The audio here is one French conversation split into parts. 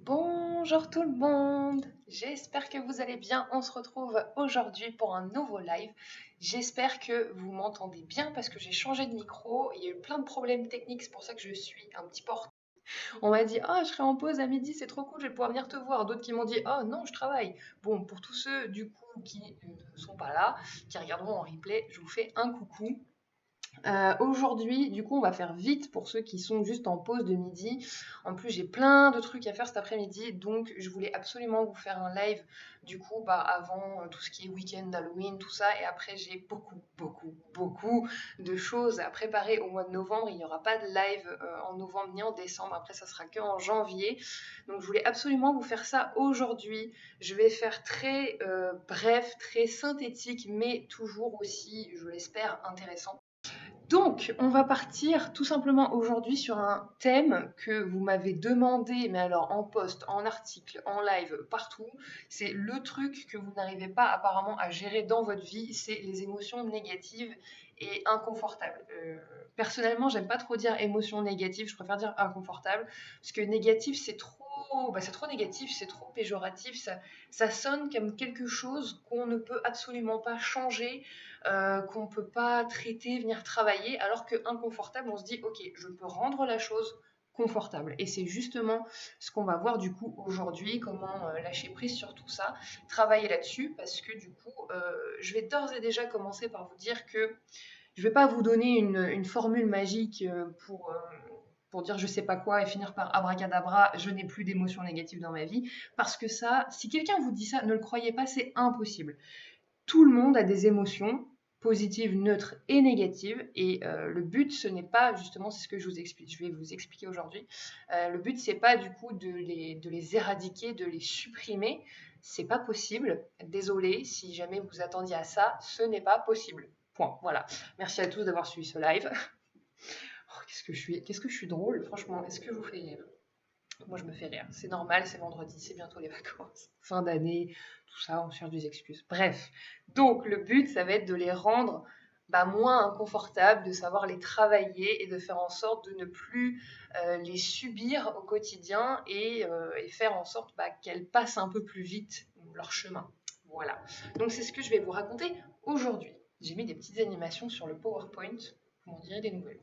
Bonjour tout le monde, j'espère que vous allez bien. On se retrouve aujourd'hui pour un nouveau live. J'espère que vous m'entendez bien parce que j'ai changé de micro. Il y a eu plein de problèmes techniques, c'est pour ça que je suis un petit peu en retard. On m'a dit: «Ah, je serai en pause à midi, c'est trop cool, je vais pouvoir venir te voir». D'autres qui m'ont dit: «Oh non, je travaille». Bon, pour tous ceux du coup qui ne sont pas là, qui regarderont en replay, je vous fais un coucou. Aujourd'hui, du coup, on va faire vite pour ceux qui sont juste en pause de midi. En plus, j'ai plein de trucs à faire cet après-midi, donc je voulais absolument vous faire un live, du coup, avant tout ce qui est week-end, Halloween, tout ça. Et après, j'ai beaucoup de choses à préparer au mois de novembre. Il n'y aura pas de live en novembre ni en décembre. Après, ça sera que en janvier. Donc, je voulais absolument vous faire ça aujourd'hui. Je vais faire très bref, très synthétique, mais toujours aussi, je l'espère, intéressant. Donc, on va partir tout simplement aujourd'hui sur un thème que vous m'avez demandé, mais alors en post, en article, en live, partout. C'est le truc que vous n'arrivez pas apparemment à gérer dans votre vie, c'est les émotions négatives et inconfortables. Personnellement, j'aime pas trop dire émotions négatives, je préfère dire inconfortables, parce que négatif, c'est trop négatif, c'est trop péjoratif, ça sonne comme quelque chose qu'on ne peut absolument pas changer, qu'on ne peut pas traiter, venir travailler, alors que inconfortable, on se dit, ok, je peux rendre la chose confortable. Et c'est justement ce qu'on va voir du coup aujourd'hui, comment lâcher prise sur tout ça, travailler là-dessus, parce que du coup, je vais d'ores et déjà commencer par vous dire que je ne vais pas vous donner une formule magique pour dire je sais pas quoi et finir par abracadabra, je n'ai plus d'émotions négatives dans ma vie, parce que ça, si quelqu'un vous dit ça, ne le croyez pas, c'est impossible. Tout le monde a des émotions positives, neutres et négatives. Et le but, ce n'est pas, justement, c'est ce que je vais vous expliquer aujourd'hui. Le but, c'est pas du coup de les éradiquer, de les supprimer. C'est pas possible. Désolée, si jamais vous attendiez à ça, ce n'est pas possible. Point. Voilà. Merci à tous d'avoir suivi ce live. Oh, qu'est-ce que je suis drôle, franchement. Est-ce que je vous fais rire? Moi, je me fais rire. C'est normal, c'est vendredi, c'est bientôt les vacances. Fin d'année, tout ça, on cherche des excuses. Bref. Donc, le but, ça va être de les rendre moins inconfortables, de savoir les travailler et de faire en sorte de ne plus les subir au quotidien et faire en sorte qu'elles passent un peu plus vite leur chemin. Voilà. Donc, c'est ce que je vais vous raconter aujourd'hui. J'ai mis des petites animations sur le PowerPoint. Vous m'en direz des nouvelles.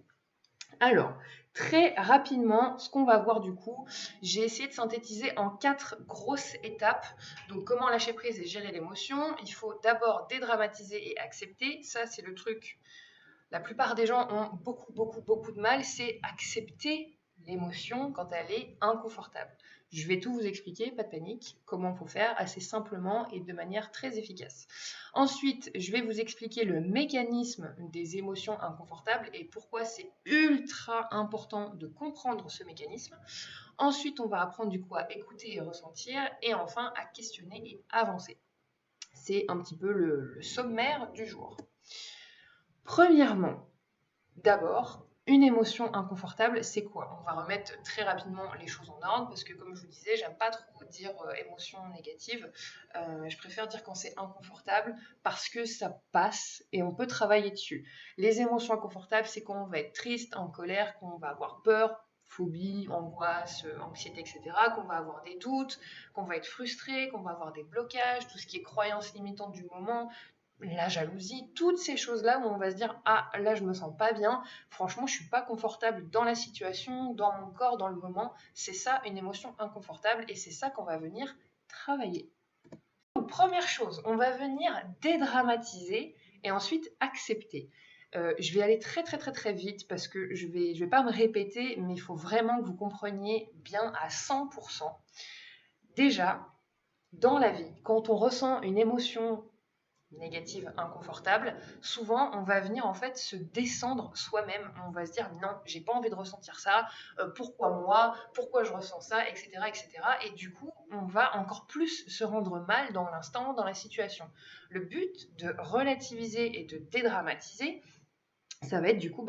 Alors, très rapidement, ce qu'on va voir du coup, j'ai essayé de synthétiser en 4 grosses étapes. Donc, comment lâcher prise et gérer l'émotion. Il faut d'abord dédramatiser et accepter. Ça, c'est le truc. La plupart des gens ont beaucoup de mal, c'est accepter l'émotion quand elle est inconfortable. Je vais tout vous expliquer, pas de panique, comment il faut faire assez simplement et de manière très efficace. Ensuite, je vais vous expliquer le mécanisme des émotions inconfortables et pourquoi c'est ultra important de comprendre ce mécanisme. Ensuite, on va apprendre du coup à écouter et ressentir et enfin à questionner et avancer. C'est un petit peu le sommaire du jour. Premièrement, d'abord, une émotion inconfortable, c'est quoi? On va remettre très rapidement les choses en ordre parce que, comme je vous disais, j'aime pas trop dire émotion négative. Je préfère dire quand c'est inconfortable parce que ça passe et on peut travailler dessus. Les émotions inconfortables, c'est quand on va être triste, en colère, qu'on va avoir peur, phobie, angoisse, anxiété, etc., qu'on va avoir des doutes, qu'on va être frustré, qu'on va avoir des blocages, tout ce qui est croyances limitantes du moment, la jalousie, toutes ces choses-là où on va se dire ah là je me sens pas bien, franchement je suis pas confortable dans la situation, dans mon corps, dans le moment, c'est ça une émotion inconfortable et c'est ça qu'on va venir travailler. Donc, première chose, on va venir dédramatiser et ensuite accepter. Je vais aller très vite parce que je vais pas me répéter, mais il faut vraiment que vous compreniez bien à 100%. Déjà, dans la vie, quand on ressent une émotion négative, inconfortable, souvent on va venir en fait se descendre soi-même. On va se dire non, j'ai pas envie de ressentir ça, pourquoi moi, pourquoi je ressens ça, etc., etc. Et du coup, on va encore plus se rendre mal dans l'instant, dans la situation. Le but de relativiser et de dédramatiser, ça va être du coup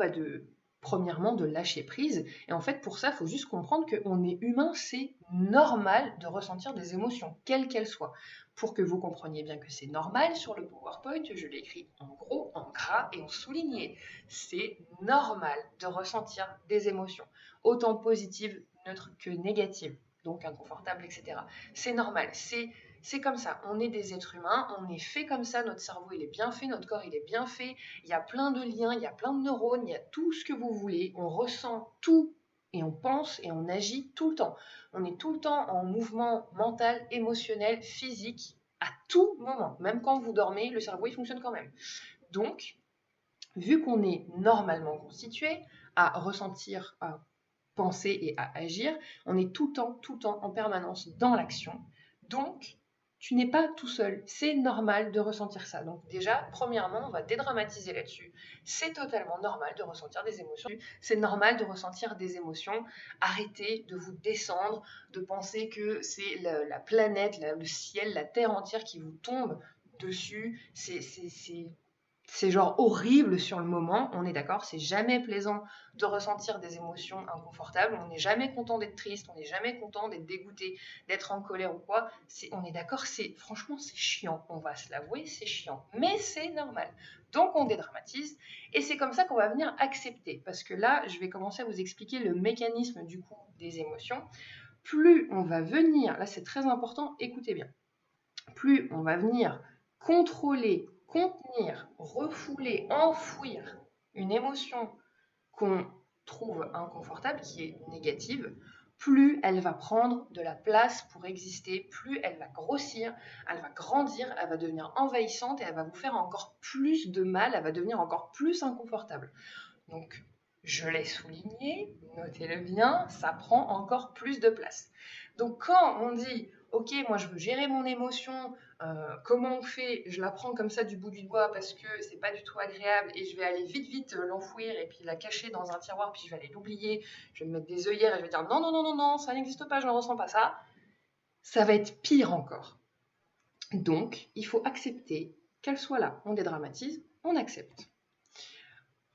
premièrement de lâcher prise. Et en fait, pour ça, il faut juste comprendre qu'on est humain, c'est normal de ressentir des émotions, quelles qu'elles soient. Pour que vous compreniez bien que c'est normal, sur le PowerPoint, je l'ai écrit en gros, en gras et en souligné. C'est normal de ressentir des émotions, autant positives, neutres que négatives. donc inconfortable, etc. C'est normal, c'est comme ça, on est des êtres humains, on est fait comme ça, notre cerveau il est bien fait, notre corps il est bien fait, il y a plein de liens, il y a plein de neurones, il y a tout ce que vous voulez, on ressent tout et on pense et on agit tout le temps. On est tout le temps en mouvement mental, émotionnel, physique, à tout moment. Même quand vous dormez, le cerveau il fonctionne quand même. Donc, vu qu'on est normalement constitué à ressentir, à penser et à agir, on est tout le temps, en permanence dans l'action. Donc, tu n'es pas tout seul. C'est normal de ressentir ça. Donc déjà, premièrement, on va dédramatiser là-dessus. C'est totalement normal de ressentir des émotions. C'est normal de ressentir des émotions. Arrêtez de vous descendre, de penser que c'est la planète, le ciel, la terre entière qui vous tombe dessus. C'est genre horrible sur le moment, on est d'accord, c'est jamais plaisant de ressentir des émotions inconfortables, on n'est jamais content d'être triste, on n'est jamais content d'être dégoûté, d'être en colère ou quoi, on est d'accord, franchement c'est chiant, on va se l'avouer, c'est chiant, mais c'est normal. Donc on dédramatise, et c'est comme ça qu'on va venir accepter, parce que là, je vais commencer à vous expliquer le mécanisme du coup des émotions. Plus on va venir, là c'est très important, écoutez bien, plus on va venir contrôler, contenir, refouler, enfouir une émotion qu'on trouve inconfortable, qui est négative, plus elle va prendre de la place pour exister, plus elle va grossir, elle va grandir, elle va devenir envahissante et elle va vous faire encore plus de mal, elle va devenir encore plus inconfortable. Donc, je l'ai souligné, notez-le bien, ça prend encore plus de place. Donc quand on dit « Ok, moi je veux gérer mon émotion, comment on fait? Je la prends comme ça du bout du doigt parce que c'est pas du tout agréable et je vais aller vite l'enfouir et puis la cacher dans un tiroir puis je vais aller l'oublier, je vais me mettre des œillères et je vais dire non, non, non, non, non, ça n'existe pas, je ne ressens pas ça », ça va être pire encore. Donc, il faut accepter qu'elle soit là. On dédramatise, on accepte.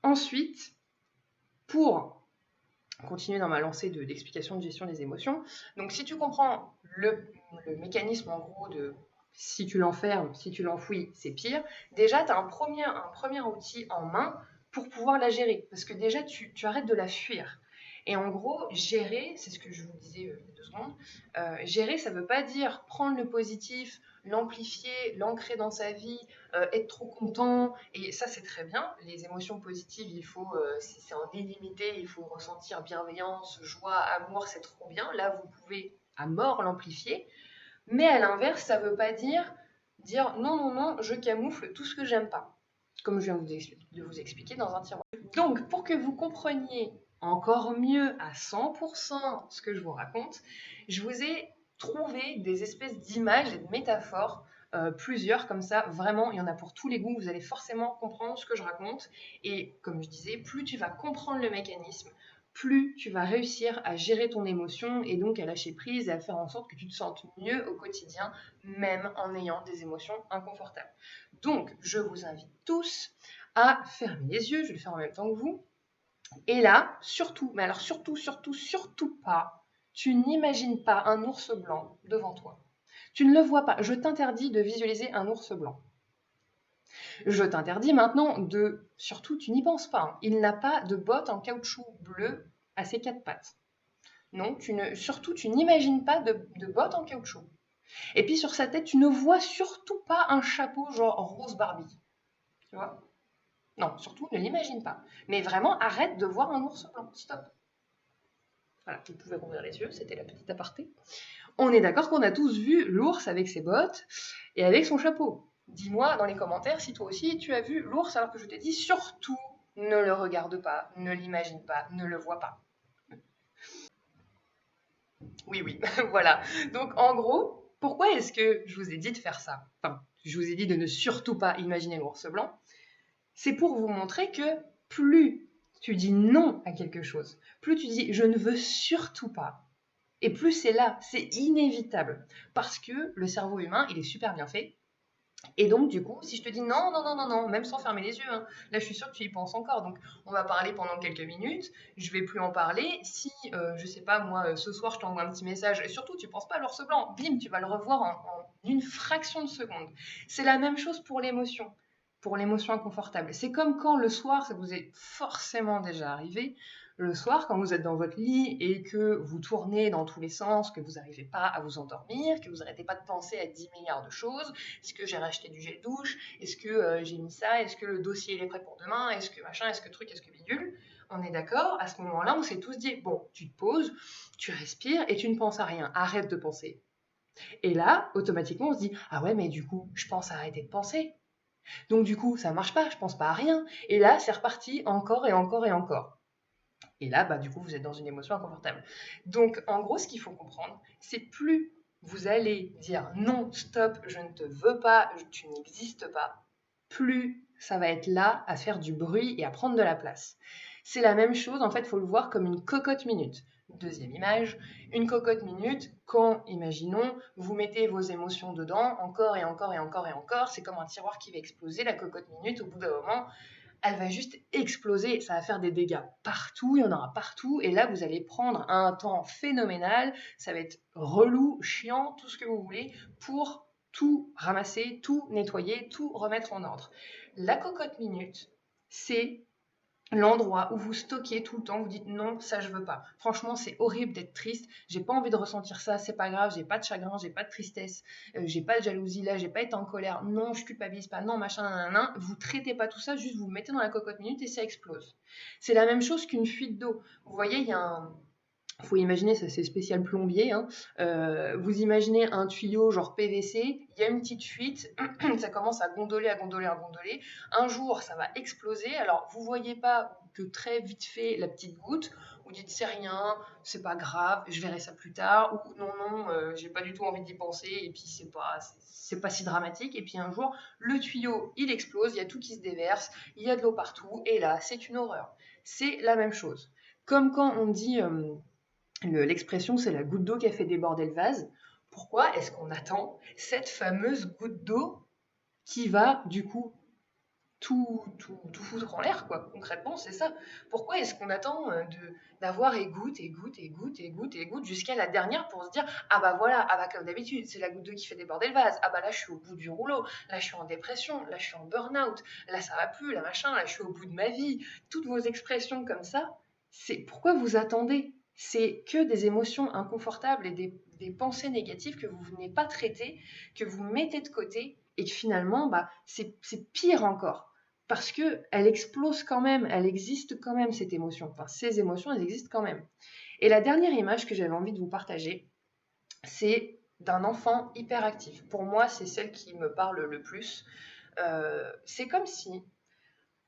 Ensuite, pour continuer dans ma lancée d'explication de gestion des émotions, donc si tu comprends le mécanisme en gros de si tu l'enfermes, si tu l'enfouis, c'est pire, déjà tu as un premier outil en main pour pouvoir la gérer, parce que déjà tu arrêtes de la fuir. Et en gros, gérer, c'est ce que je vous disais il y a 2 secondes, gérer ça ne veut pas dire prendre le positif, l'amplifier, l'ancrer dans sa vie, être trop content, et ça c'est très bien, les émotions positives, c'est en illimité, il faut ressentir bienveillance, joie, amour, c'est trop bien, là vous pouvez à mort l'amplifier, mais à l'inverse, ça ne veut pas dire non, non, non, je camoufle tout ce que j'aime pas, comme je viens de vous expliquer dans un tiroir. Donc pour que vous compreniez encore mieux à 100% ce que je vous raconte, je vous ai trouvé des espèces d'images et de métaphores, plusieurs comme ça, vraiment, il y en a pour tous les goûts, vous allez forcément comprendre ce que je raconte, et comme je disais, plus tu vas comprendre le mécanisme, plus tu vas réussir à gérer ton émotion et donc à lâcher prise et à faire en sorte que tu te sentes mieux au quotidien, même en ayant des émotions inconfortables. Donc, je vous invite tous à fermer les yeux, je vais le faire en même temps que vous, et là, surtout, mais alors surtout pas, tu n'imagines pas un ours blanc devant toi. Tu ne le vois pas. Je t'interdis de visualiser un ours blanc. Je t'interdis maintenant de... Surtout, tu n'y penses pas. Hein. Il n'a pas de bottes en caoutchouc bleu à ses 4 pattes. Non, surtout, tu n'imagines pas de bottes en caoutchouc. Et puis sur sa tête, tu ne vois surtout pas un chapeau genre rose Barbie. Tu vois? Non, surtout, ne l'imagine pas. Mais vraiment, arrête de voir un ours blanc. Stop. Voilà, vous pouvez rouvrir les yeux, c'était la petite aparté. On est d'accord qu'on a tous vu l'ours avec ses bottes et avec son chapeau. Dis-moi dans les commentaires si toi aussi tu as vu l'ours alors que je t'ai dit surtout ne le regarde pas, ne l'imagine pas, ne le vois pas. Oui, voilà. Donc en gros, pourquoi est-ce que je vous ai dit de faire ça? Enfin, je vous ai dit de ne surtout pas imaginer l'ours blanc. C'est pour vous montrer que plus tu dis non à quelque chose, plus tu dis je ne veux surtout pas, et plus c'est là, c'est inévitable. Parce que le cerveau humain, il est super bien fait. Et donc, du coup, si je te dis non, non, non, non, non, même sans fermer les yeux, hein, là, je suis sûre que tu y penses encore. Donc, on va parler pendant quelques minutes. Je vais plus en parler. Si, je sais pas, moi, ce soir, je t'envoie un petit message, et surtout, tu penses pas à l'ours blanc, bim, tu vas le revoir en une fraction de seconde. C'est la même chose pour l'émotion inconfortable. C'est comme quand le soir, ça vous est forcément déjà arrivé, Le soir, quand vous êtes dans votre lit et que vous tournez dans tous les sens, que vous n'arrivez pas à vous endormir, que vous n'arrêtez pas de penser à 10 milliards de choses, est-ce que j'ai racheté du gel douche, est-ce que j'ai mis ça, est-ce que le dossier il est prêt pour demain, est-ce que machin, est-ce que truc, est-ce que bidule, on est d'accord, à ce moment-là, on s'est tous dit, bon, tu te poses, tu respires et tu ne penses à rien, arrête de penser. Et là, automatiquement, on se dit, ah ouais, mais du coup, je pense à arrêter de penser. Donc du coup, ça marche pas, je pense pas à rien. Et là, c'est reparti encore et encore et encore. Et là, bah, du coup, vous êtes dans une émotion inconfortable. Donc, en gros, ce qu'il faut comprendre, c'est plus vous allez dire non, stop, je ne te veux pas, tu n'existes pas, plus ça va être là à faire du bruit et à prendre de la place. C'est la même chose, en fait, il faut le voir comme une cocotte minute. Deuxième image, une cocotte minute, quand, imaginons, vous mettez vos émotions dedans, encore et encore et encore et encore, c'est comme un tiroir qui va exploser, la cocotte minute, au bout d'un moment, elle va juste exploser, ça va faire des dégâts partout, il y en aura partout, et là vous allez prendre un temps phénoménal, ça va être relou, chiant, tout ce que vous voulez, pour tout ramasser, tout nettoyer, tout remettre en ordre. La cocotte minute, c'est l'endroit où vous stockez tout le temps, vous dites non, ça je veux pas. Franchement, c'est horrible d'être triste, j'ai pas envie de ressentir ça, c'est pas grave, j'ai pas de chagrin, j'ai pas de tristesse, j'ai pas de jalousie là, j'ai pas été en colère, non, je culpabilise pas, non, machin, nanana. Vous traitez pas tout ça, juste vous mettez dans la cocotte minute et ça explose. C'est la même chose qu'une fuite d'eau. Vous voyez, il y a un, faut imaginer, ça c'est spécial plombier, hein. Vous imaginez un tuyau genre PVC, il y a une petite fuite, ça commence à gondoler, à gondoler, à gondoler. Un jour, ça va exploser. Alors, vous voyez pas que très vite fait la petite goutte, vous dites c'est rien, c'est pas grave, je verrai ça plus tard, ou non, non, j'ai pas du tout envie d'y penser, et puis c'est pas si dramatique. Et puis un jour, le tuyau, il explose, il y a tout qui se déverse, il y a de l'eau partout, et là, c'est une horreur. C'est la même chose. Comme quand on dit... l'expression, c'est la goutte d'eau qui a fait déborder le vase. Pourquoi est-ce qu'on attend cette fameuse goutte d'eau qui va, du coup, tout foutre en l'air, quoi. Concrètement, c'est ça. Pourquoi est-ce qu'on attend d'avoir égoutte, égoutte, égoutte, égoutte, égoutte jusqu'à la dernière pour se dire ah bah voilà, ah bah comme d'habitude, c'est la goutte d'eau qui fait déborder le vase. Ah bah là, je suis au bout du rouleau. Là, je suis en dépression. Là, je suis en burn-out. Là, ça va plus. Là, machin. Là, je suis au bout de ma vie. Toutes vos expressions comme ça, c'est pourquoi vous attendez. C'est que des émotions inconfortables et des pensées négatives que vous venez pas traiter, que vous mettez de côté et que finalement, bah, c'est pire encore parce qu'elle explose quand même, elle existe quand même cette émotion. Enfin, ces émotions, elles existent quand même. Et la dernière image que j'avais envie de vous partager, c'est d'un enfant hyperactif. Pour moi, c'est celle qui me parle le plus. C'est comme si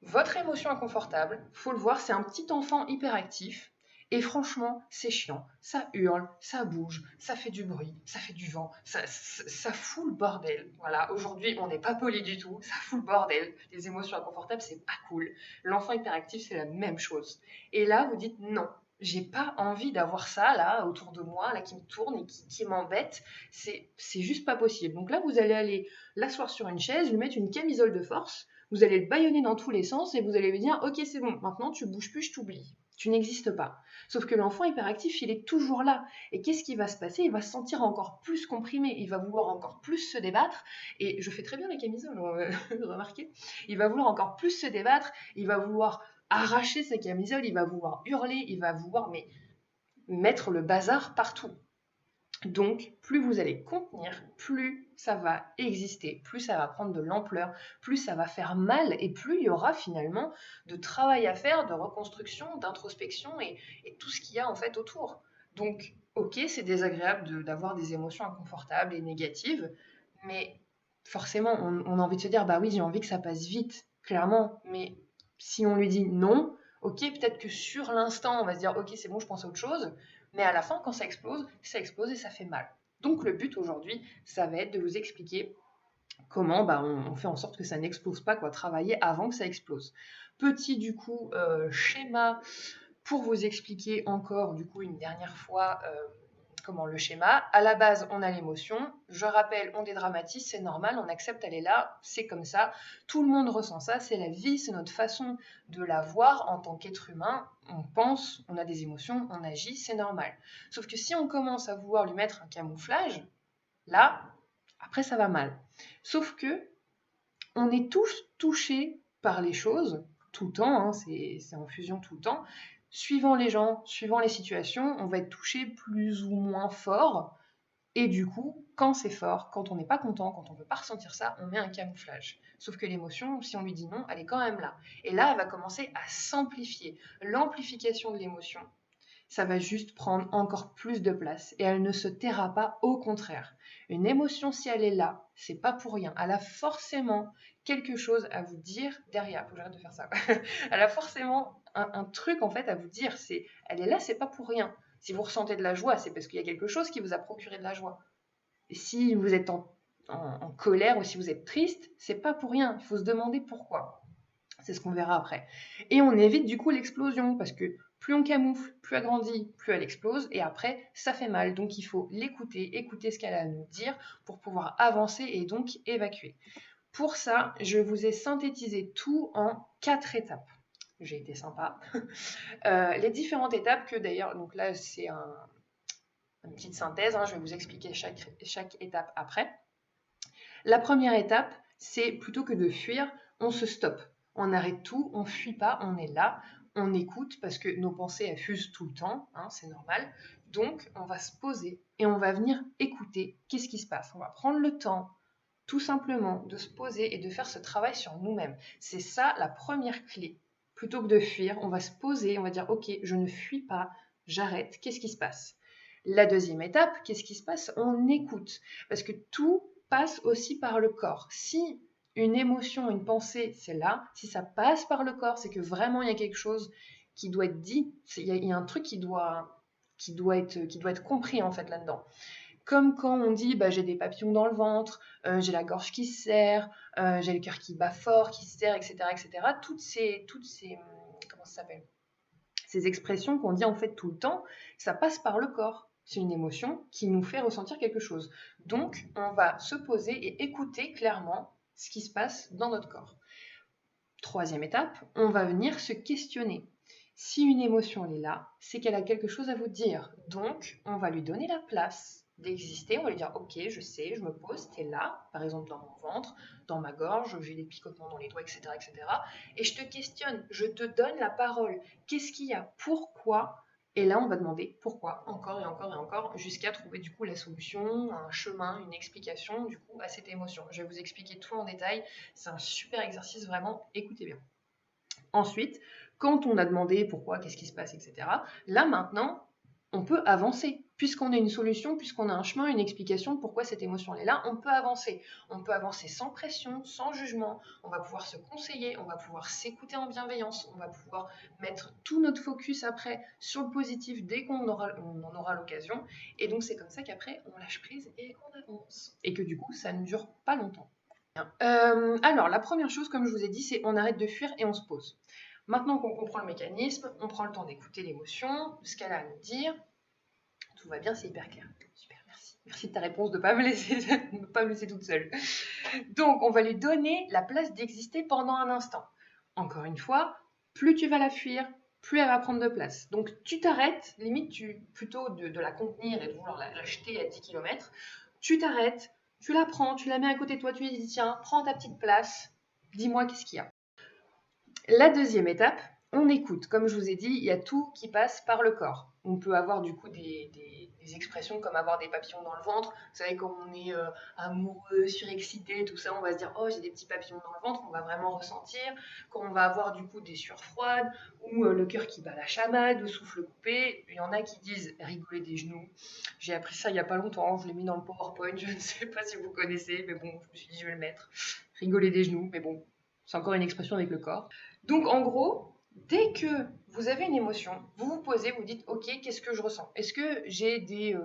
votre émotion inconfortable, faut le voir, c'est un petit enfant hyperactif. Et franchement, c'est chiant. Ça hurle, ça bouge, ça fait du bruit, ça fait du vent, ça fout le bordel. Voilà, aujourd'hui, on n'est pas poli du tout, ça fout le bordel. Les émotions inconfortables, c'est pas cool. L'enfant hyperactif, c'est la même chose. Et là, vous dites non. J'ai pas envie d'avoir ça là autour de moi, là qui me tourne et qui m'embête. C'est juste pas possible. Donc là, vous allez aller l'asseoir sur une chaise, lui mettre une camisole de force, vous allez le bâillonner dans tous les sens et vous allez lui dire ok c'est bon, maintenant tu bouges plus, je t'oublie. Tu n'existes pas. Sauf que l'enfant hyperactif, il est toujours là. Et qu'est-ce qui va se passer? Il va se sentir encore plus comprimé. Il va vouloir encore plus se débattre. Et je fais très bien les camisoles, remarquez. Il va vouloir encore plus se débattre. Il va vouloir arracher sa camisole. Il va vouloir hurler. Il va vouloir mettre le bazar partout. Donc, plus vous allez contenir, plus ça va exister, plus ça va prendre de l'ampleur, plus ça va faire mal et plus il y aura finalement de travail à faire, de reconstruction, d'introspection et tout ce qu'il y a en fait autour. Donc, ok, c'est désagréable d'avoir des émotions inconfortables et négatives, mais forcément, on a envie de se dire, bah oui, j'ai envie que ça passe vite, clairement, mais si on lui dit non, ok, peut-être que sur l'instant, on va se dire, ok, c'est bon, je pense à autre chose, mais à la fin, quand ça explose et ça fait mal. Donc le but aujourd'hui, ça va être de vous expliquer comment on fait en sorte que ça n'explose pas, quoi, travailler avant que ça explose. Petit du coup schéma pour vous expliquer encore du coup une dernière fois comment le schéma. À la base, on a l'émotion. Je rappelle, on dédramatise, c'est normal, on accepte, elle est là, c'est comme ça. Tout le monde ressent ça, c'est la vie, c'est notre façon de la voir en tant qu'être humain. On pense, on a des émotions, on agit, c'est normal. Sauf que si on commence à vouloir lui mettre un camouflage, là, après ça va mal. Sauf que on est tous touchés par les choses, tout le temps, hein, c'est en fusion tout le temps, suivant les gens, suivant les situations, on va être touché plus ou moins fort. Et du coup, quand c'est fort, quand on n'est pas content, quand on ne veut pas ressentir ça, on met un camouflage. Sauf que l'émotion, si on lui dit non, elle est quand même là. Et là, elle va commencer à s'amplifier. L'amplification de l'émotion, ça va juste prendre encore plus de place et elle ne se taira pas, au contraire. Une émotion, si elle est là, c'est pas pour rien. Elle a forcément quelque chose à vous dire derrière. Faut que j'arrête de faire ça. Elle a forcément un truc en fait à vous dire. Elle est là, c'est pas pour rien. Si vous ressentez de la joie, c'est parce qu'il y a quelque chose qui vous a procuré de la joie. Et si vous êtes en colère ou si vous êtes triste, c'est pas pour rien. Il faut se demander pourquoi. C'est ce qu'on verra après. Et on évite du coup l'explosion parce que plus on camoufle, plus elle grandit, plus elle explose et après ça fait mal. Donc il faut l'écouter, écouter ce qu'elle a à nous dire pour pouvoir avancer et donc évacuer. Pour ça, je vous ai synthétisé tout en 4 étapes. J'ai été sympa. Les différentes étapes que d'ailleurs, donc là c'est une petite synthèse, je vais vous expliquer chaque étape après. La première étape, c'est plutôt que de fuir, on se stoppe. On arrête tout, on ne fuit pas, on est là, on écoute parce que nos pensées elles fusent tout le temps, c'est normal. Donc on va se poser et on va venir écouter qu'est-ce qui se passe. On va prendre le temps tout simplement de se poser et de faire ce travail sur nous-mêmes. C'est ça la première clé. Plutôt que de fuir, on va se poser, on va dire ok, je ne fuis pas, j'arrête, qu'est-ce qui se passe? La deuxième étape, qu'est-ce qui se passe? On écoute. Parce que tout passe aussi par le corps. Si une émotion, une pensée, c'est là, si ça passe par le corps, c'est que vraiment il y a quelque chose qui doit être dit, il y a un truc qui doit être compris en fait là-dedans. Comme quand on dit j'ai des papillons dans le ventre, j'ai la gorge qui se serre, j'ai le cœur qui bat fort, qui se serre, etc. etc. Toutes ces comment ça s'appelle? Ces expressions qu'on dit en fait tout le temps, ça passe par le corps. C'est une émotion qui nous fait ressentir quelque chose. Donc, on va se poser et écouter clairement ce qui se passe dans notre corps. Troisième étape, on va venir se questionner. Si une émotion est là, c'est qu'elle a quelque chose à vous dire. Donc, on va lui donner la place d'exister. On va lui dire, ok, je sais, je me pose, t'es là, par exemple dans mon ventre, dans ma gorge, j'ai des picotements dans les doigts, etc., etc. Et je te questionne, je te donne la parole. Qu'est-ce qu'il y a? Pourquoi? Et là, on va demander pourquoi, encore et encore et encore, jusqu'à trouver du coup la solution, un chemin, une explication du coup à cette émotion. Je vais vous expliquer tout en détail. C'est un super exercice, vraiment, écoutez bien. Ensuite, quand on a demandé pourquoi, qu'est-ce qui se passe, etc., là maintenant, on peut avancer. Puisqu'on a une solution, puisqu'on a un chemin, une explication pourquoi cette émotion est là, on peut avancer. On peut avancer sans pression, sans jugement, on va pouvoir se conseiller, on va pouvoir s'écouter en bienveillance, on va pouvoir mettre tout notre focus après sur le positif dès qu'on en aura l'occasion. Et donc c'est comme ça qu'après on lâche prise et qu'on avance. Et que du coup ça ne dure pas longtemps. Alors la première chose, comme je vous ai dit, c'est on arrête de fuir et on se pose. Maintenant qu'on comprend le mécanisme, on prend le temps d'écouter l'émotion, ce qu'elle a à nous dire. Tout va bien, c'est hyper clair. Super, merci. Merci de ta réponse, de ne pas me laisser toute seule. Donc, on va lui donner la place d'exister pendant un instant. Encore une fois, plus tu vas la fuir, plus elle va prendre de place. Donc, tu t'arrêtes, limite, plutôt de la contenir et de vouloir la jeter à 10 km, tu t'arrêtes, tu la prends, tu la mets à côté de toi, tu lui dis tiens, prends ta petite place, dis-moi qu'est-ce qu'il y a. La deuxième étape, on écoute. Comme je vous ai dit, il y a tout qui passe par le corps. On peut avoir du coup des expressions comme avoir des papillons dans le ventre. Vous savez, quand on est amoureux, surexcité, tout ça, on va se dire « Oh, j'ai des petits papillons dans le ventre », on va vraiment ressentir. Quand on va avoir du coup des sueurs froides ou le cœur qui bat la chamade, le souffle coupé, il y en a qui disent « rigoler des genoux ». J'ai appris ça il n'y a pas longtemps, je l'ai mis dans le PowerPoint, je ne sais pas si vous connaissez, mais bon, je me suis dit « je vais le mettre ». Rigoler des genoux, mais bon, c'est encore une expression avec le corps. Donc en gros, dès que vous avez une émotion, vous vous posez, vous dites ok, qu'est-ce que je ressens? Est-ce que j'ai des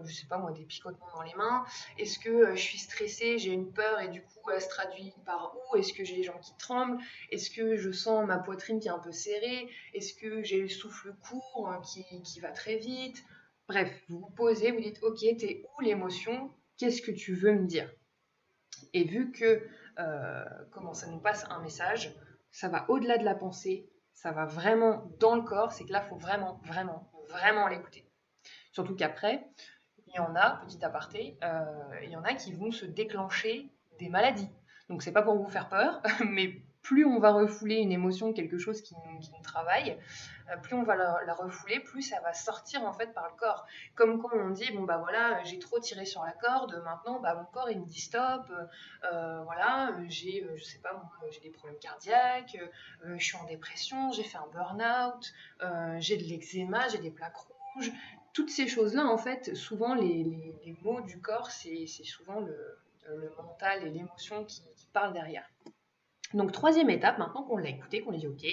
picotements dans les mains? Est-ce que je suis stressée, j'ai une peur et du coup elle se traduit par où? Est-ce que j'ai les jambes qui tremblent? Est-ce que je sens ma poitrine qui est un peu serrée? Est-ce que j'ai le souffle court qui va très vite? Bref, vous vous posez, vous dites ok, t'es où l'émotion? Qu'est-ce que tu veux me dire? Et vu que comment ça nous passe un message, ça va au-delà de la pensée, ça va vraiment dans le corps, c'est que là, il faut vraiment, vraiment, vraiment l'écouter. Surtout qu'après, il y en a, petit aparté, il y en a qui vont se déclencher des maladies. Donc c'est pas pour vous faire peur, mais plus on va refouler une émotion, quelque chose qui nous travaille, plus on va la refouler, plus ça va sortir en fait par le corps. Comme quand on dit bon bah voilà, j'ai trop tiré sur la corde, maintenant bah mon corps il me dit stop, voilà, j'ai je sais pas moi, j'ai des problèmes cardiaques, je suis en dépression, j'ai fait un burn-out, j'ai de l'eczéma, j'ai des plaques rouges. Toutes ces choses-là, en fait, souvent les mots du corps, c'est souvent le mental et l'émotion qui parlent derrière. Donc, troisième étape, maintenant qu'on l'a écouté, qu'on a dit ok,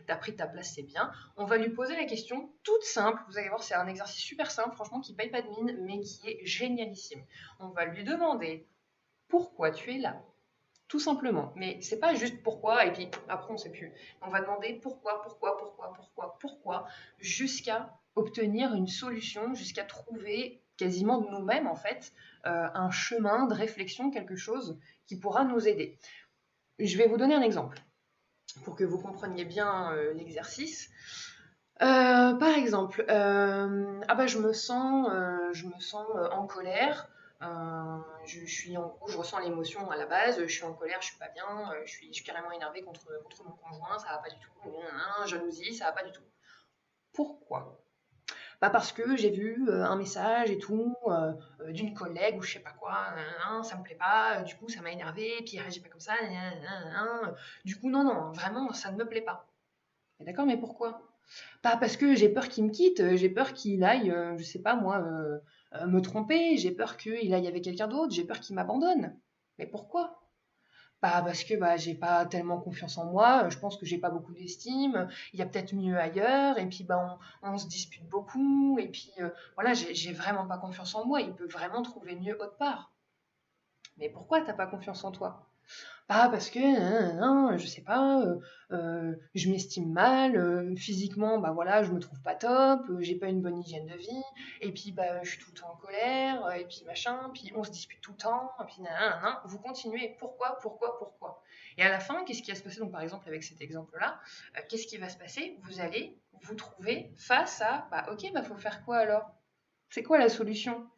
t'as pris ta place, c'est bien, on va lui poser la question toute simple. Vous allez voir, c'est un exercice super simple, franchement, qui paye pas de mine, mais qui est génialissime. On va lui demander pourquoi tu es là, tout simplement. Mais c'est pas juste pourquoi, et puis après on sait plus. On va demander pourquoi, jusqu'à obtenir une solution, jusqu'à trouver quasiment de nous-mêmes, en fait, un chemin de réflexion, quelque chose qui pourra nous aider. Je vais vous donner un exemple pour que vous compreniez bien l'exercice. Par exemple, je me sens en colère. Je ressens l'émotion à la base. Je suis en colère, je suis pas bien. Je suis carrément énervée contre mon conjoint. Ça va pas du tout. Jalousie, ça va pas du tout. Pourquoi? Parce que j'ai vu un message et tout d'une collègue ou je sais pas quoi. Ça me plaît pas. Du coup, ça m'a énervé. Puis il réagit pas comme ça. Du coup, non, vraiment, ça ne me plaît pas. D'accord, mais pourquoi? Pas parce que j'ai peur qu'il me quitte, j'ai peur qu'il aille, je sais pas moi, me tromper, j'ai peur qu'il aille avec quelqu'un d'autre, j'ai peur qu'il m'abandonne. Mais pourquoi? Pas parce que bah, j'ai pas tellement confiance en moi, je pense que j'ai pas beaucoup d'estime, il y a peut-être mieux ailleurs, et puis bah, on se dispute beaucoup, et puis voilà, j'ai vraiment pas confiance en moi, il peut vraiment trouver mieux autre part. Mais pourquoi t'as pas confiance en toi? Pas parce que, je sais pas, je m'estime mal, physiquement, bah voilà, je me trouve pas top, j'ai pas une bonne hygiène de vie, et puis bah, je suis tout le temps en colère, et puis machin, puis on se dispute tout le temps, et puis vous continuez, pourquoi? Et à la fin, qu'est-ce qui va se passer, donc par exemple avec cet exemple-là, qu'est-ce qui va se passer? Vous allez vous trouver face à, bah ok, bah faut faire quoi alors? C'est quoi la solution?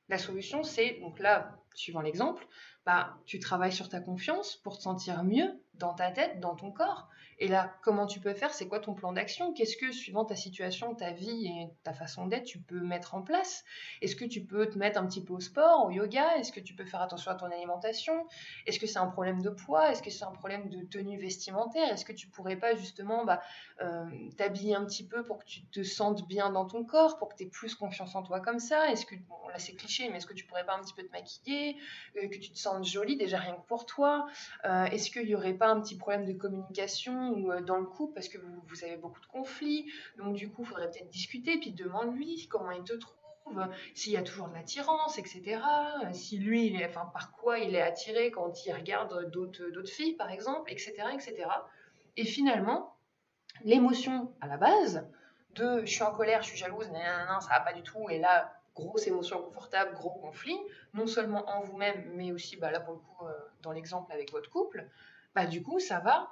La solution, c'est, donc là, suivant l'exemple, bah, tu travailles sur ta confiance pour te sentir mieux dans ta tête, dans ton corps. Et là, comment tu peux faire? C'est quoi ton plan d'action? Qu'est-ce que, suivant ta situation, ta vie et ta façon d'être, tu peux mettre en place? Est-ce que tu peux te mettre un petit peu au sport, au yoga? Est-ce que tu peux faire attention à ton alimentation? Est-ce que c'est un problème de poids? Est-ce que c'est un problème de tenue vestimentaire? Est-ce que tu pourrais pas justement t'habiller un petit peu pour que tu te sentes bien dans ton corps, pour que tu aies plus confiance en toi comme ça? Est-ce que, bon, là c'est cliché, mais est-ce que tu pourrais pas un petit peu te maquiller, que tu te sentes jolie déjà rien que pour toi? Est-ce qu'il n'y aurait pas un petit problème de communication ou dans le couple parce que vous avez beaucoup de conflits, donc du coup il faudrait peut-être discuter, puis demande-lui comment il te trouve, s'il y a toujours de l'attirance, etc. Si lui, enfin, par quoi il est attiré quand il regarde d'autres filles, par exemple, etc., etc. Et finalement, l'émotion à la base de je suis en colère, je suis jalouse, ça va pas du tout, et là, grosse émotion inconfortable, gros conflit, non seulement en vous-même, mais aussi bah, là pour le coup dans l'exemple avec votre couple, bah, du coup ça va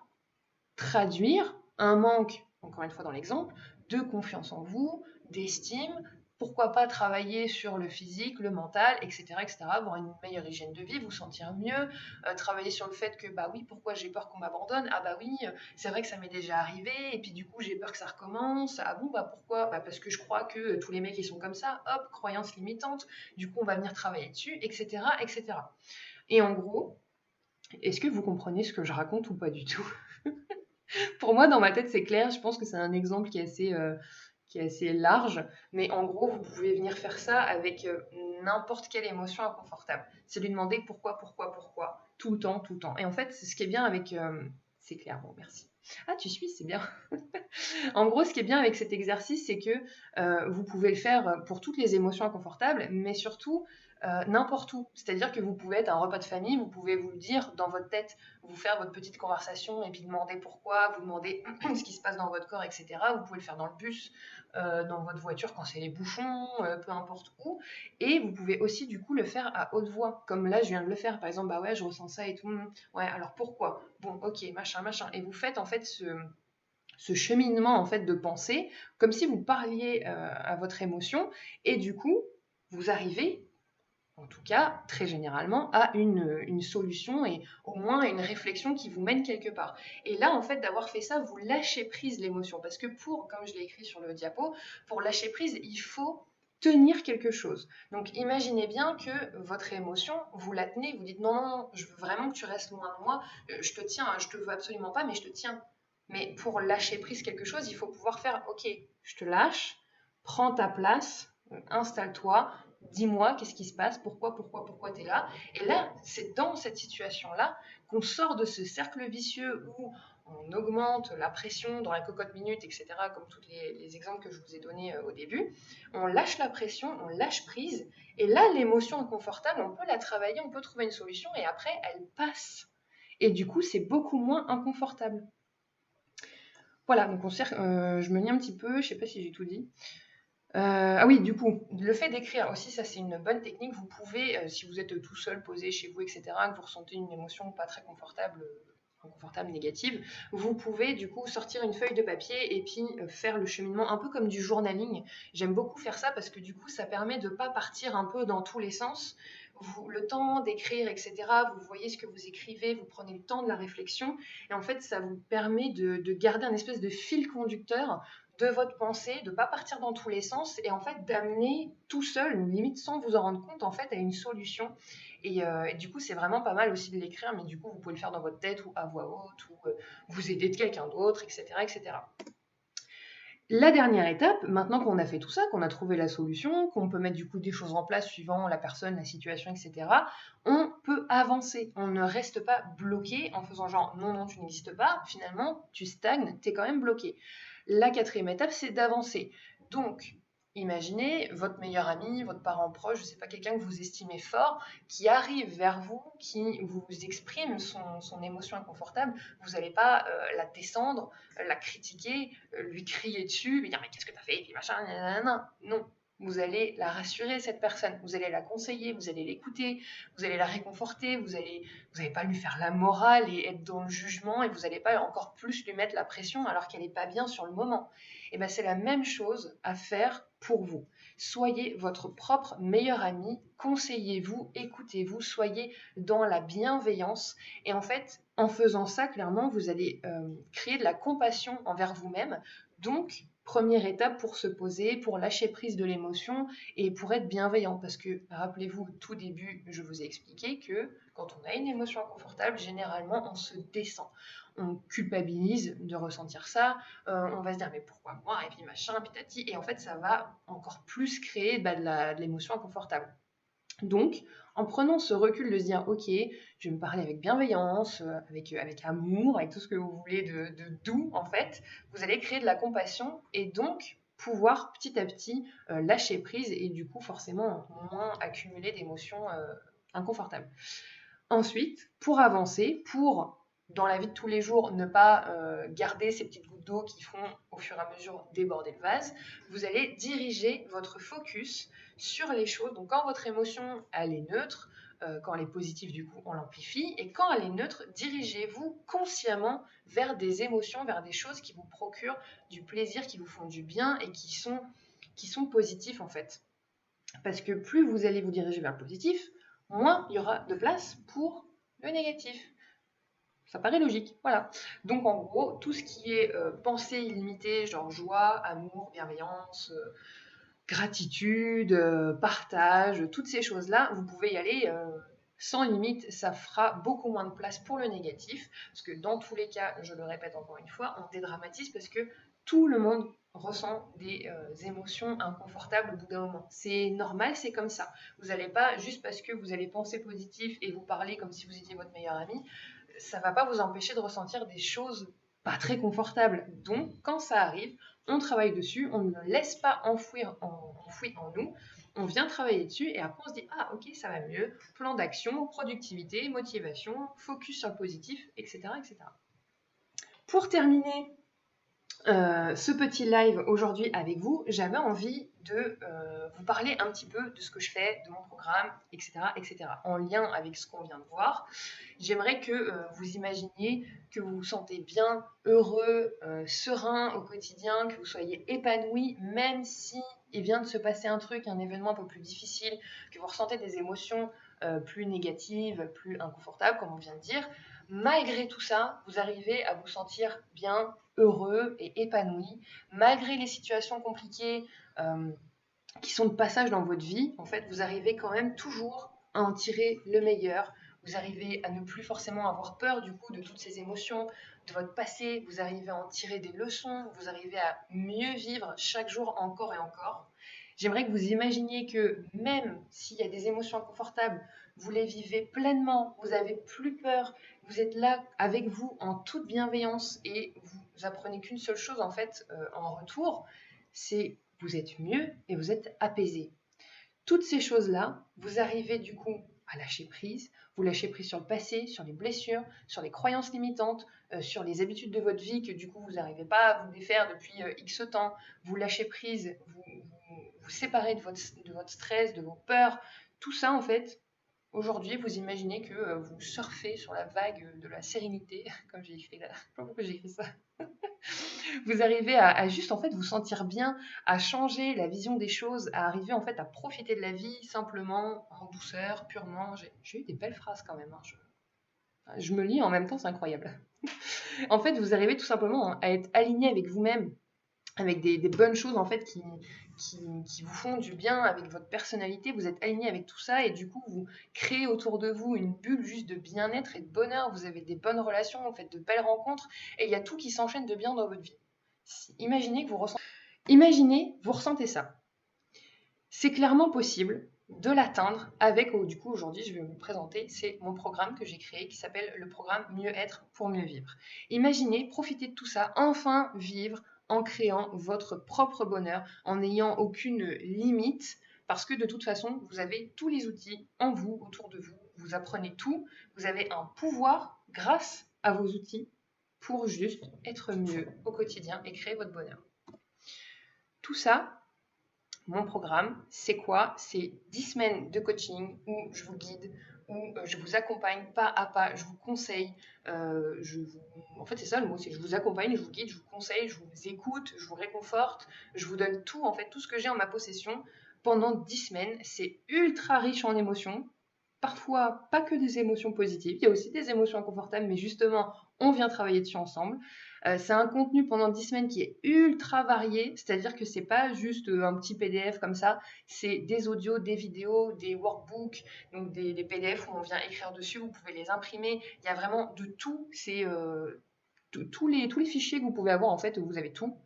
traduire un manque, encore une fois dans l'exemple, de confiance en vous, d'estime. Pourquoi pas travailler sur le physique, le mental, etc., etc., avoir une meilleure hygiène de vie, vous sentir mieux, travailler sur le fait que, bah oui, pourquoi j'ai peur qu'on m'abandonne? Ah bah oui, c'est vrai que ça m'est déjà arrivé, et puis du coup j'ai peur que ça recommence. Ah bon, bah pourquoi? Bah parce que je crois que tous les mecs ils sont comme ça, hop, croyance limitante, du coup on va venir travailler dessus, etc., etc. Et en gros, est-ce que vous comprenez ce que je raconte ou pas du tout? Pour moi, dans ma tête, c'est clair. Je pense que c'est un exemple qui est assez large. Mais en gros, vous pouvez venir faire ça avec n'importe quelle émotion inconfortable. C'est lui demander pourquoi, tout le temps, tout le temps. Et en fait, c'est ce qui est bien avec... c'est clair, bon, merci. Ah, tu suis, c'est bien. En gros, ce qui est bien avec cet exercice, c'est que vous pouvez le faire pour toutes les émotions inconfortables, mais surtout n'importe où. C'est-à-dire que vous pouvez être à un repas de famille, vous pouvez vous le dire dans votre tête, vous faire votre petite conversation et puis demander pourquoi, vous demander ce qui se passe dans votre corps, etc. Vous pouvez le faire dans le bus, dans votre voiture quand c'est les bouchons, peu importe où. Et vous pouvez aussi du coup le faire à haute voix, comme là je viens de le faire. Par exemple, bah ouais, je ressens ça et tout. Ouais, alors pourquoi? Bon, ok, machin, machin. Et vous faites en fait ce cheminement en fait de pensée, comme si vous parliez à votre émotion, et du coup, vous arrivez en tout cas, très généralement, à une solution et au moins une réflexion qui vous mène quelque part. Et là, en fait, d'avoir fait ça, vous lâchez prise l'émotion. Parce que comme je l'ai écrit sur le diapo, pour lâcher prise, il faut tenir quelque chose. Donc imaginez bien que votre émotion, vous la tenez, vous dites non, non, non, je veux vraiment que tu restes loin de moi, je te tiens, je te veux absolument pas, mais je te tiens. Mais pour lâcher prise quelque chose, il faut pouvoir faire, ok, je te lâche, prends ta place, installe-toi, dis-moi qu'est-ce qui se passe, pourquoi tu es là. Et là, c'est dans cette situation-là qu'on sort de ce cercle vicieux où on augmente la pression dans la cocotte minute, etc., comme tous les exemples que je vous ai donnés au début. On lâche la pression, on lâche prise, et là, l'émotion inconfortable, on peut la travailler, on peut trouver une solution, et après, elle passe. Et du coup, c'est beaucoup moins inconfortable. Voilà, donc je me lis un petit peu, je sais pas si j'ai tout dit. Ah oui, du coup, le fait d'écrire aussi, ça c'est une bonne technique. Vous pouvez, si vous êtes tout seul, posé chez vous, etc., que vous ressentez une émotion pas très confortable, inconfortable, négative, vous pouvez du coup sortir une feuille de papier et puis faire le cheminement un peu comme du journaling. J'aime beaucoup faire ça parce que du coup, ça permet de ne pas partir un peu dans tous les sens. Le temps d'écrire, etc., vous voyez ce que vous écrivez, vous prenez le temps de la réflexion, et en fait, ça vous permet de garder un espèce de fil conducteur de votre pensée, de ne pas partir dans tous les sens, et en fait d'amener tout seul, limite sans vous en rendre compte, en fait, à une solution. Et du coup, c'est vraiment pas mal aussi de l'écrire, mais du coup, vous pouvez le faire dans votre tête ou à voix haute, ou vous aider de quelqu'un d'autre, etc., etc. La dernière étape, maintenant qu'on a fait tout ça, qu'on a trouvé la solution, qu'on peut mettre du coup des choses en place suivant la personne, la situation, etc., on peut avancer. On ne reste pas bloqué en faisant genre non, non, tu n'existes pas. Finalement, tu stagnes, tu es quand même bloqué. La quatrième étape, c'est d'avancer. Donc, imaginez votre meilleur ami, votre parent proche, je ne sais pas, quelqu'un que vous estimez fort, qui arrive vers vous, qui vous exprime son émotion inconfortable. Vous n'allez pas la descendre, la critiquer, lui crier dessus, lui dire mais qu'est-ce que tu as fait, et puis machin, nanana. Non. Vous allez la rassurer, cette personne. Vous allez la conseiller, vous allez l'écouter, vous allez la réconforter, vous n'allez pas lui faire la morale et être dans le jugement, et vous n'allez pas encore plus lui mettre la pression alors qu'elle n'est pas bien sur le moment. Et bien c'est la même chose à faire pour vous. Soyez votre propre meilleur ami, conseillez-vous, écoutez-vous, soyez dans la bienveillance. Et en fait, en faisant ça, clairement, vous allez créer de la compassion envers vous-même. Donc, première étape pour se poser, pour lâcher prise de l'émotion et pour être bienveillant. Parce que, rappelez-vous, au tout début, je vous ai expliqué que quand on a une émotion inconfortable, généralement, on se descend. On culpabilise de ressentir ça, on va se dire mais pourquoi moi, et puis machin, pitati, et en fait ça va encore plus créer de l'émotion inconfortable. Donc, en prenant ce recul de se dire, ok, je vais me parler avec bienveillance, avec amour, avec tout ce que vous voulez de doux, en fait, vous allez créer de la compassion et donc pouvoir petit à petit lâcher prise et du coup forcément moins accumuler d'émotions inconfortables. Ensuite, pour avancer, dans la vie de tous les jours, ne pas garder ces petites gouttes d'eau qui font au fur et à mesure déborder le vase, vous allez diriger votre focus sur les choses. Donc quand votre émotion, elle est neutre, quand elle est positive, du coup, on l'amplifie. Et quand elle est neutre, dirigez-vous consciemment vers des émotions, vers des choses qui vous procurent du plaisir, qui vous font du bien et qui sont positifs, en fait. Parce que plus vous allez vous diriger vers le positif, moins il y aura de place pour le négatif. Ça paraît logique, voilà. Donc en gros, tout ce qui est pensée illimitée, genre joie, amour, bienveillance, gratitude, partage, toutes ces choses-là, vous pouvez y aller sans limite, ça fera beaucoup moins de place pour le négatif, parce que dans tous les cas, je le répète encore une fois, on dédramatise parce que tout le monde ressent des émotions inconfortables au bout d'un moment. C'est normal, c'est comme ça. Vous n'allez pas, juste parce que vous allez penser positif et vous parler comme si vous étiez votre meilleur ami, ça ne va pas vous empêcher de ressentir des choses pas très confortables. Donc, quand ça arrive, on travaille dessus, on ne le laisse pas enfoui en nous, on vient travailler dessus et après on se dit ah ok ça va mieux, plan d'action, productivité, motivation, focus sur le positif, etc. etc. Pour terminer ce petit live aujourd'hui avec vous, j'avais envie de vous parler un petit peu de ce que je fais, de mon programme, etc., etc. En lien avec ce qu'on vient de voir, j'aimerais que vous imaginiez que vous vous sentez bien, heureux, serein au quotidien, que vous soyez épanoui, même si il vient de se passer un truc, un événement un peu plus difficile, que vous ressentez des émotions plus négatives, plus inconfortables, comme on vient de dire. Malgré tout ça, vous arrivez à vous sentir bien, heureux et épanoui, malgré les situations compliquées qui sont de passage dans votre vie. En fait, vous arrivez quand même toujours à en tirer le meilleur. Vous arrivez à ne plus forcément avoir peur du coup de toutes ces émotions, de votre passé. Vous arrivez à en tirer des leçons. Vous arrivez à mieux vivre chaque jour encore et encore. J'aimerais que vous imaginiez que même s'il y a des émotions inconfortables, vous les vivez pleinement, vous n'avez plus peur, vous êtes là avec vous en toute bienveillance et vous apprenez qu'une seule chose en fait en retour, c'est vous êtes mieux et vous êtes apaisé. Toutes ces choses-là, vous arrivez du coup à lâcher prise. Vous lâchez prise sur le passé, sur les blessures, sur les croyances limitantes, sur les habitudes de votre vie que du coup vous n'arrivez pas à vous défaire depuis X temps. Vous lâchez prise, vous séparez de votre stress, de vos peurs. Tout ça en fait, aujourd'hui, vous imaginez que vous surfez sur la vague de la sérénité, comme j'ai écrit là. Je sais pas pourquoi j'ai écrit ça. Vous arrivez à juste en fait vous sentir bien, à changer la vision des choses, à arriver en fait à profiter de la vie simplement, en douceur, purement. J'ai eu des belles phrases quand même. Je me lis en même temps, c'est incroyable. En fait, vous arrivez tout simplement à être aligné avec vous-même, avec des bonnes choses en fait qui vous font du bien avec votre personnalité, vous êtes aligné avec tout ça et du coup vous créez autour de vous une bulle juste de bien-être et de bonheur, vous avez des bonnes relations, vous faites de belles rencontres et il y a tout qui s'enchaîne de bien dans votre vie. Imaginez vous ressentez ça. C'est clairement possible de l'atteindre avec, du coup aujourd'hui je vais vous présenter, c'est mon programme que j'ai créé qui s'appelle le programme Mieux être pour mieux vivre. Imaginez, profitez de tout ça, enfin vivre en créant votre propre bonheur, en n'ayant aucune limite, parce que de toute façon, vous avez tous les outils en vous, autour de vous, vous apprenez tout, vous avez un pouvoir grâce à vos outils pour juste être mieux au quotidien et créer votre bonheur. Tout ça, mon programme, c'est quoi? C'est 10 semaines de coaching où je vous guide, où je vous accompagne pas à pas, je vous conseille. En fait, c'est ça le mot, c'est je vous accompagne, je vous guide, je vous conseille, je vous écoute, je vous réconforte, je vous donne tout, en fait, tout ce que j'ai en ma possession pendant 10 semaines. C'est ultra riche en émotions. Parfois, pas que des émotions positives, il y a aussi des émotions inconfortables, mais justement, on vient travailler dessus ensemble. C'est un contenu pendant 10 semaines qui est ultra varié, c'est-à-dire que c'est pas juste un petit PDF comme ça, c'est des audios, des vidéos, des workbooks, donc des PDF où on vient écrire dessus, vous pouvez les imprimer, il y a vraiment de tout, c'est tous les fichiers que vous pouvez avoir en fait, vous avez tout.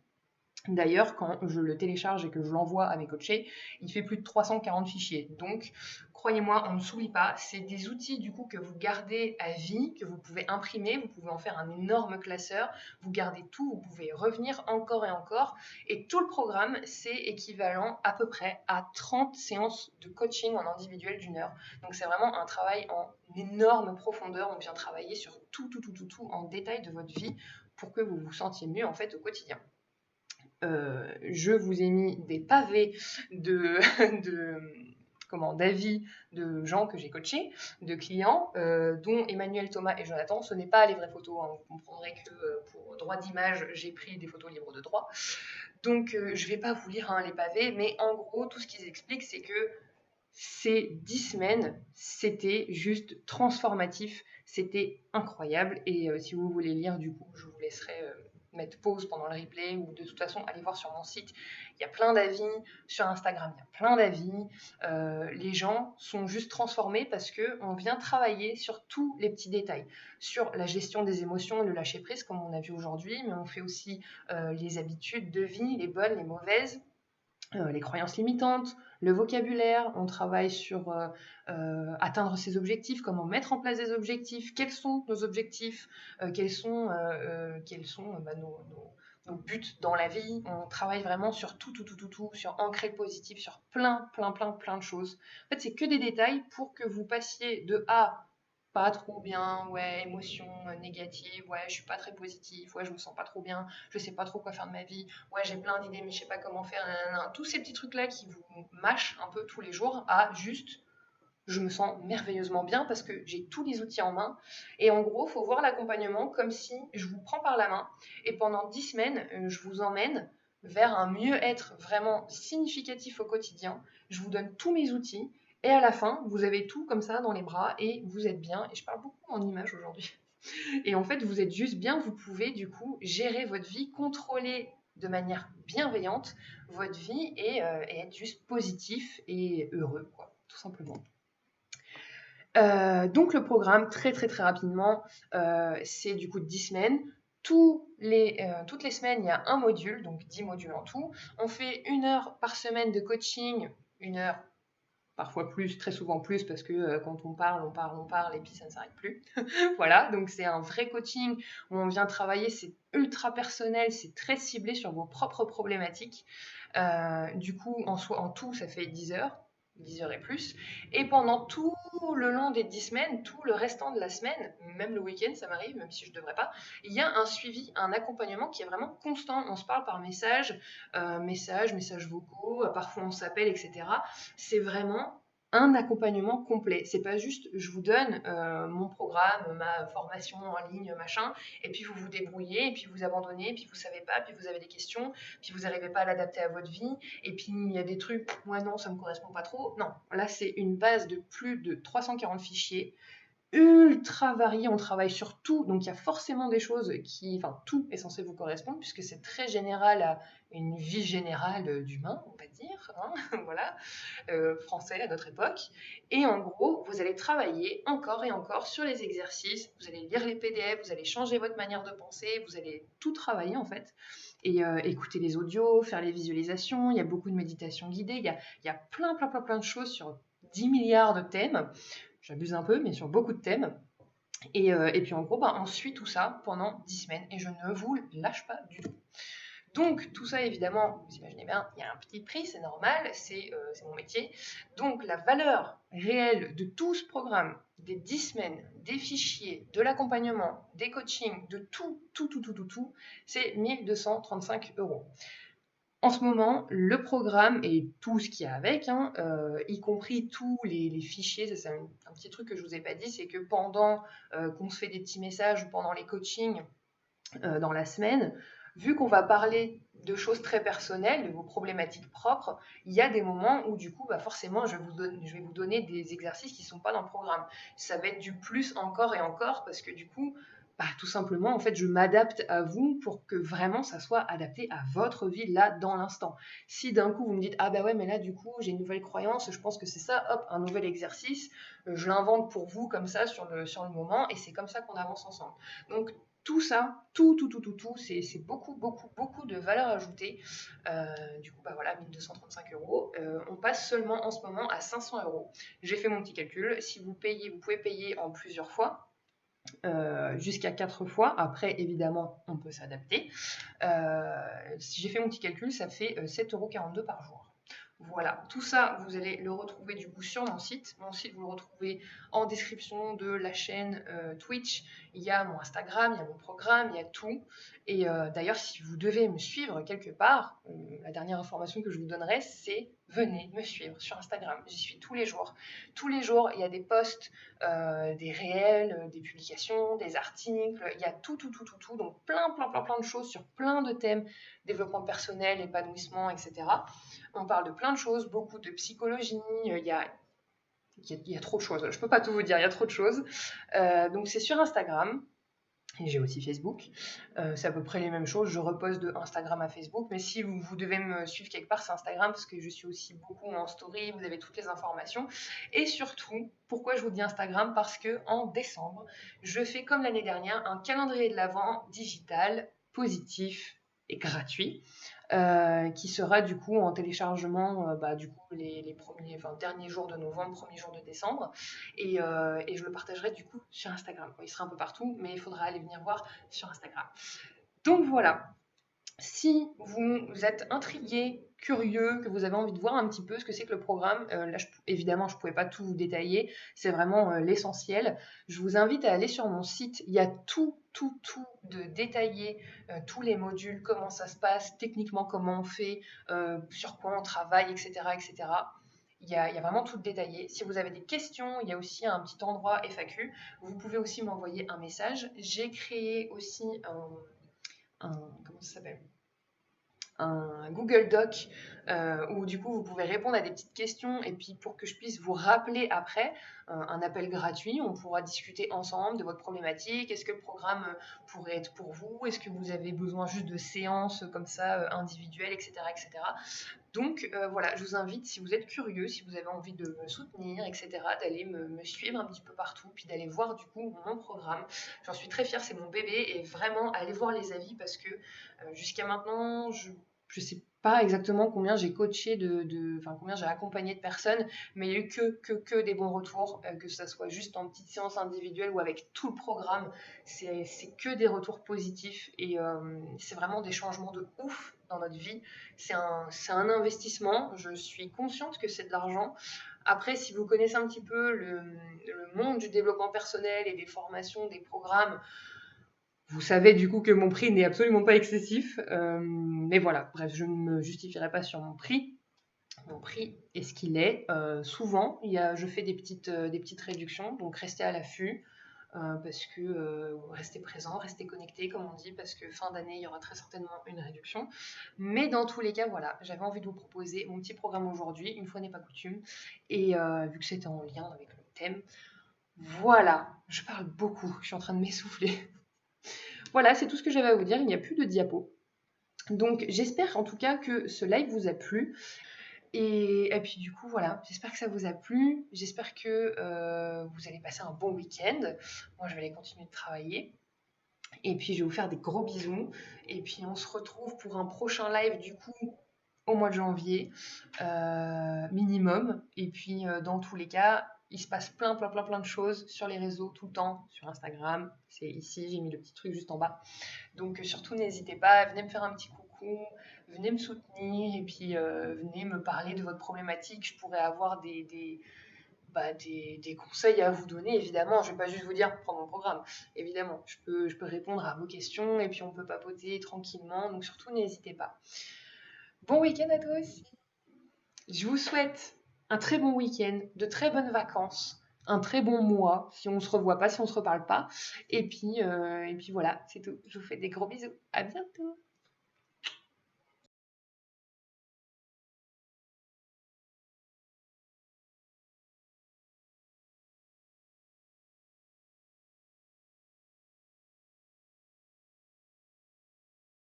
D'ailleurs, quand je le télécharge et que je l'envoie à mes coachés, il fait plus de 340 fichiers. Donc, croyez-moi, on ne s'oublie pas. C'est des outils du coup que vous gardez à vie, que vous pouvez imprimer, vous pouvez en faire un énorme classeur, vous gardez tout, vous pouvez revenir encore et encore. Et tout le programme, c'est équivalent à peu près à 30 séances de coaching en individuel d'1 heure. Donc, c'est vraiment un travail en énorme profondeur. On vient travailler sur tout en détail de votre vie pour que vous vous sentiez mieux en fait au quotidien. Je vous ai mis des pavés d'avis de gens que j'ai coachés, de clients, dont Emmanuel, Thomas et Jonathan. Ce n'est pas les vraies photos, hein. Vous comprendrez que pour droit d'image, j'ai pris des photos libres de droit. Donc, je ne vais pas vous lire les pavés, mais en gros, tout ce qu'ils expliquent, c'est que ces 10 semaines, c'était juste transformatif, c'était incroyable. Et si vous voulez lire, du coup, je vous laisserai mettre pause pendant le replay ou de toute façon, allez voir sur mon site. Il y a plein d'avis, sur Instagram, il y a plein d'avis. Les gens sont juste transformés parce qu'on vient travailler sur tous les petits détails, sur la gestion des émotions et le lâcher-prise, comme on a vu aujourd'hui, mais on fait aussi les habitudes de vie, les bonnes, les mauvaises. Les croyances limitantes, le vocabulaire, on travaille sur atteindre ses objectifs, comment mettre en place des objectifs, quels sont nos objectifs, quels sont nos buts dans la vie. On travaille vraiment sur tout, sur ancrer le positif, sur plein de choses. En fait, c'est que des détails pour que vous passiez de A pas trop bien, ouais, émotion négative, ouais, je suis pas très positif, ouais, je me sens pas trop bien, je sais pas trop quoi faire de ma vie, ouais, j'ai plein d'idées, mais je sais pas comment faire, nanana. Tous ces petits trucs-là qui vous mâchent un peu tous les jours à juste, je me sens merveilleusement bien parce que j'ai tous les outils en main. Et en gros, il faut voir l'accompagnement comme si je vous prends par la main et pendant 10 semaines, je vous emmène vers un mieux-être vraiment significatif au quotidien. Je vous donne tous mes outils et à la fin, vous avez tout comme ça dans les bras et vous êtes bien. Et je parle beaucoup en images aujourd'hui. Et en fait, vous êtes juste bien, vous pouvez du coup gérer votre vie, contrôler de manière bienveillante votre vie et être juste positif et heureux, quoi, tout simplement. Donc le programme, très très très rapidement, c'est du coup 10 semaines. Toutes les semaines, il y a un module, donc 10 modules en tout. On fait 1 heure par semaine de coaching, 1 heure, parfois plus, très souvent plus, parce que quand on parle, et puis ça ne s'arrête plus. Voilà, donc c'est un vrai coaching où on vient travailler, c'est ultra personnel, c'est très ciblé sur vos propres problématiques. Du coup, en tout, ça fait 10 heures. 10 heures et plus. Et pendant tout le long des 10 semaines, tout le restant de la semaine, même le week-end, ça m'arrive, même si je ne devrais pas, il y a un suivi, un accompagnement qui est vraiment constant. On se parle par messages vocaux, parfois on s'appelle, etc. C'est vraiment un accompagnement complet. C'est pas juste je vous donne mon programme, ma formation en ligne, machin, et puis vous vous débrouillez, et puis vous abandonnez, puis vous savez pas, puis vous avez des questions, puis vous n'arrivez pas à l'adapter à votre vie, et puis il y a des trucs, moi non, ça me correspond pas trop. Non, là c'est une base de plus de 340 fichiers ultra varié, on travaille sur tout, donc il y a forcément des choses qui, enfin tout est censé vous correspondre puisque c'est très général à une vie générale d'humain, on va dire, hein, voilà, français à notre époque. Et en gros, vous allez travailler encore et encore sur les exercices, vous allez lire les PDF, vous allez changer votre manière de penser, vous allez tout travailler en fait. Et écouter les audios, faire les visualisations, il y a beaucoup de méditation guidée, il y a plein de choses sur 10 milliards de thèmes. J'abuse un peu, mais sur beaucoup de thèmes. Et puis en gros, on suit tout ça pendant 10 semaines et je ne vous lâche pas du tout. Donc tout ça, évidemment, vous imaginez bien, il y a un petit prix, c'est normal, c'est mon métier. Donc la valeur réelle de tout ce programme, des 10 semaines, des fichiers, de l'accompagnement, des coachings, de tout, c'est 1 235 €. En ce moment, le programme et tout ce qu'il y a avec, y compris tous les fichiers, ça c'est un petit truc que je vous ai pas dit, c'est que pendant qu'on se fait des petits messages ou pendant les coachings dans la semaine, vu qu'on va parler de choses très personnelles, de vos problématiques propres, il y a des moments où du coup, forcément, je vais vous donner des exercices qui ne sont pas dans le programme. Ça va être du plus encore et encore parce que du coup, tout simplement, en fait, je m'adapte à vous pour que vraiment ça soit adapté à votre vie là, dans l'instant. Si d'un coup vous me dites, ah bah ouais, mais là du coup, j'ai une nouvelle croyance, je pense que c'est ça, hop, un nouvel exercice, je l'invente pour vous comme ça sur le moment et c'est comme ça qu'on avance ensemble. Donc, tout ça, tout, c'est beaucoup de valeur ajoutée. Du coup, voilà, 1 235 €. On passe seulement en ce moment à 500 €. J'ai fait mon petit calcul. Si vous payez, vous pouvez payer en plusieurs fois. Jusqu'à 4 fois. Après, évidemment, on peut s'adapter. Si j'ai fait mon petit calcul, ça fait 7,42 € par jour. Voilà, tout ça, vous allez le retrouver du coup sur mon site. Mon site, vous le retrouvez en description de la chaîne Twitch. Il y a mon Instagram, il y a mon programme, il y a tout. Et d'ailleurs, si vous devez me suivre quelque part, la dernière information que je vous donnerai, c'est venez me suivre sur Instagram. J'y suis tous les jours. Tous les jours, il y a des posts, des réels, des publications, des articles. Il y a tout. Donc plein de choses sur plein de thèmes, développement personnel, épanouissement, etc. On parle de plein de choses, beaucoup de psychologie, il y a trop de choses. Je ne peux pas tout vous dire, il y a trop de choses. Donc c'est sur Instagram. Et j'ai aussi Facebook. C'est à peu près les mêmes choses. Je repose de Instagram à Facebook. Mais si vous devez me suivre quelque part, c'est Instagram parce que je suis aussi beaucoup en story. Vous avez toutes les informations. Et surtout, pourquoi je vous dis Instagram? Parce que en décembre, je fais comme l'année dernière un calendrier de l'Avent digital, positif et gratuit. Qui sera du coup en téléchargement du coup les derniers jours de novembre, premiers jours de décembre et je le partagerai du coup sur Instagram. Il sera un peu partout mais il faudra aller venir voir sur Instagram. Donc voilà, Si vous êtes intrigué, curieux, que vous avez envie de voir un petit peu ce que c'est que le programme, là, évidemment, je ne pouvais pas tout vous détailler, c'est vraiment l'essentiel. Je vous invite à aller sur mon site, il y a tout de détaillé, tous les modules, comment ça se passe, techniquement comment on fait, sur quoi on travaille, etc. etc. Il y a vraiment tout détaillé. Si vous avez des questions, il y a aussi un petit endroit FAQ. Vous pouvez aussi m'envoyer un message. J'ai créé aussi comment ça s'appelle, un Google Doc où du coup vous pouvez répondre à des petites questions et puis pour que je puisse vous rappeler après un appel gratuit, on pourra discuter ensemble de votre problématique. Est-ce que le programme pourrait être pour vous? Est-ce que vous avez besoin juste de séances comme ça individuelles, etc., etc. Donc voilà, je vous invite, si vous êtes curieux, si vous avez envie de me soutenir, etc., d'aller me suivre un petit peu partout, puis d'aller voir du coup mon programme. J'en suis très fière, c'est mon bébé, et vraiment allez voir les avis parce que jusqu'à maintenant, je ne sais pas exactement combien j'ai coaché enfin combien j'ai accompagné de personnes, mais il n'y a eu que des bons retours, que ça soit juste en petite séance individuelle ou avec tout le programme, c'est que des retours positifs et c'est vraiment des changements de ouf dans notre vie. C'est un investissement, je suis consciente que c'est de l'argent. Après, si vous connaissez un petit peu le monde du développement personnel et des formations, des programmes, vous savez du coup que mon prix n'est absolument pas excessif. Mais voilà, bref, je ne me justifierai pas sur mon prix. Mon prix est ce qu'il est. Souvent, je fais des petites réductions, donc restez à l'affût. Parce que restez présent, restez connecté, comme on dit, parce que fin d'année, il y aura très certainement une réduction. Mais dans tous les cas, voilà, j'avais envie de vous proposer mon petit programme aujourd'hui, une fois n'est pas coutume, et vu que c'était en lien avec le thème, voilà, je parle beaucoup, je suis en train de m'essouffler. Voilà, c'est tout ce que j'avais à vous dire, il n'y a plus de diapo. Donc j'espère en tout cas que ce live vous a plu. Et puis du coup, voilà, j'espère que ça vous a plu. J'espère que vous allez passer un bon week-end. Moi, je vais aller continuer de travailler. Et puis, je vais vous faire des gros bisous. Et puis, on se retrouve pour un prochain live, du coup, au mois de janvier, minimum. Et puis, dans tous les cas, il se passe plein de choses sur les réseaux tout le temps, sur Instagram. C'est ici, j'ai mis le petit truc juste en bas. Donc, surtout, n'hésitez pas, venez me faire un petit coucou, venez me soutenir et puis venez me parler de votre problématique. Je pourrais avoir des conseils à vous donner, évidemment. Je ne vais pas juste vous dire prendre mon programme. Évidemment, je peux répondre à vos questions et puis on peut papoter tranquillement. Donc surtout, n'hésitez pas. Bon week-end à toi aussi. Je vous souhaite un très bon week-end, de très bonnes vacances, un très bon mois, si on ne se revoit pas, si on ne se reparle pas. Et puis voilà, c'est tout. Je vous fais des gros bisous. À bientôt.